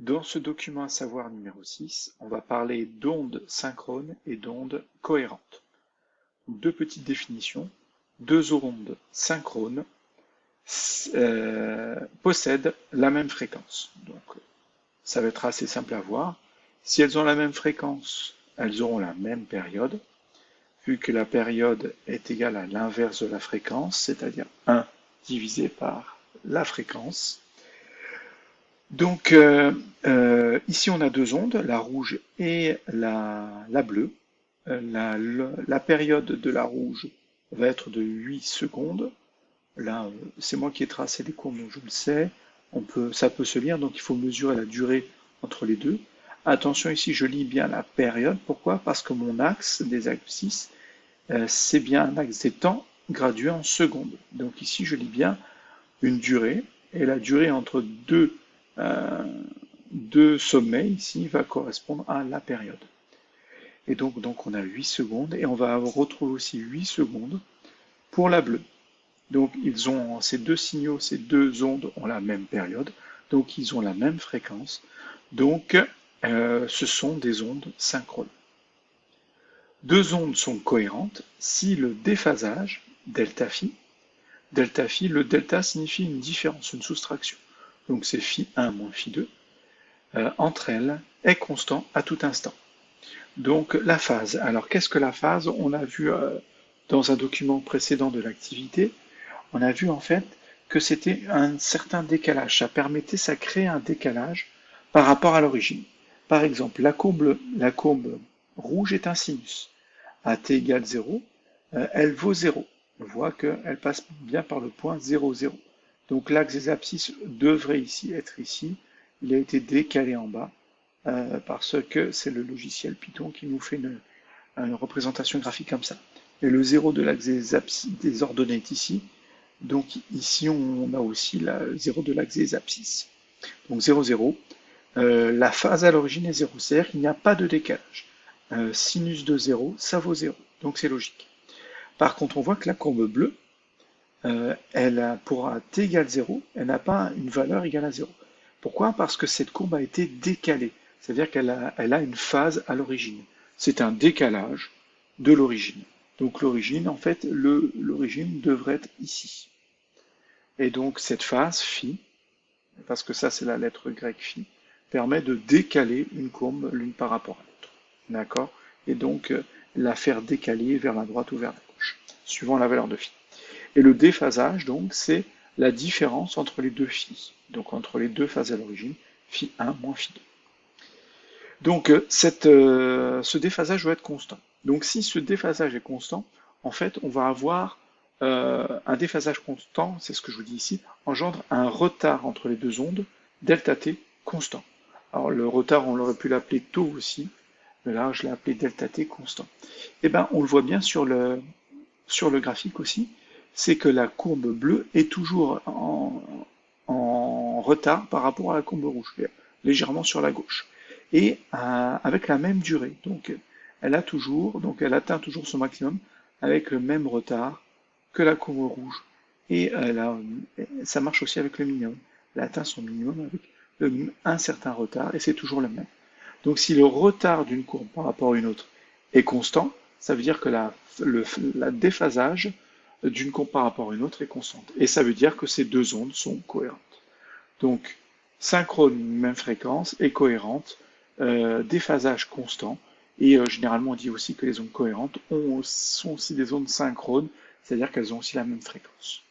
Dans ce document à savoir numéro 6, on va parler d'ondes synchrones et d'ondes cohérentes. Deux petites définitions. Deux ondes synchrones possèdent la même fréquence. Donc, ça va être assez simple à voir. Si elles ont la même fréquence, elles auront la même période, vu que la période est égale à l'inverse de la fréquence, c'est-à-dire 1 divisé par la fréquence. Donc ici on a deux ondes, la rouge et la bleue. La période de la rouge va être de 8 secondes. Là, c'est moi qui ai tracé les courbes, donc je le sais. Ça peut se lire, donc il faut mesurer la durée entre les deux. Attention ici, je lis bien la période. Pourquoi? Parce que mon axe des abscisses, c'est bien un axe des temps gradué en secondes. Donc ici, je lis bien une durée, et la durée entre deux sommets ici va correspondre à la période. Et donc on a 8 secondes, et on va retrouver aussi 8 secondes pour la bleue. Donc ces deux signaux, ces deux ondes ont la même période, donc ils ont la même fréquence, donc ce sont des ondes synchrones. Deux ondes sont cohérentes si le déphasage, delta phi, le delta signifie une différence, une soustraction, donc c'est phi1 moins phi2, entre elles est constant à tout instant. Donc la phase, alors qu'est-ce que la phase? On a vu dans un document précédent de l'activité, on a vu en fait que c'était un certain décalage, ça crée un décalage par rapport à l'origine. Par exemple, la courbe rouge est un sinus. À t égale 0, elle vaut 0. On voit qu'elle passe bien par le point 0, 0. Donc l'axe des abscisses devrait ici être ici. Il a été décalé en bas parce que c'est le logiciel Python qui nous fait une représentation graphique comme ça. Et le 0 de l'axe des ordonnées est ici. Donc ici, on a aussi le 0 de l'axe des abscisses. Donc 0, 0. La phase à l'origine est 0, c'est-à-dire qu'il n'y a pas de décalage. Sinus de 0, ça vaut 0. Donc c'est logique. Par contre, on voit que la courbe bleue, pour t égale 0, elle n'a pas une valeur égale à 0. Pourquoi? Parce que cette courbe a été décalée. C'est-à-dire qu'elle a une phase à l'origine. C'est un décalage de l'origine. Donc l'origine, en fait, l'origine devrait être ici. Et donc cette phase, phi, parce que ça c'est la lettre grecque phi, permet de décaler une courbe l'une par rapport à l'autre. D'accord? Et donc la faire décaler vers la droite ou vers la gauche, suivant la valeur de phi. Et le déphasage, donc, c'est la différence entre les deux phi, donc entre les deux phases à l'origine, phi1 moins phi2. Donc ce déphasage doit être constant. Donc si ce déphasage est constant, en fait, on va avoir un déphasage constant, c'est ce que je vous dis ici, engendre un retard entre les deux ondes, delta t constant. Alors le retard, on aurait pu l'appeler tau aussi, mais là je l'ai appelé delta t constant. Et bien on le voit bien sur le graphique aussi, c'est que la courbe bleue est toujours en retard par rapport à la courbe rouge, légèrement sur la gauche, et avec la même durée. Donc elle atteint toujours son maximum avec le même retard que la courbe rouge. Et ça marche aussi avec le minimum. Elle atteint son minimum avec un certain retard, et c'est toujours le même. Donc si le retard d'une courbe par rapport à une autre est constant, ça veut dire que la déphasage d'une courbe par rapport à une autre est constante. Et ça veut dire que ces deux ondes sont cohérentes. Donc synchrone, même fréquence, et cohérente, déphasage constant. Et généralement, on dit aussi que les ondes cohérentes sont aussi des ondes synchrones, c'est-à-dire qu'elles ont aussi la même fréquence.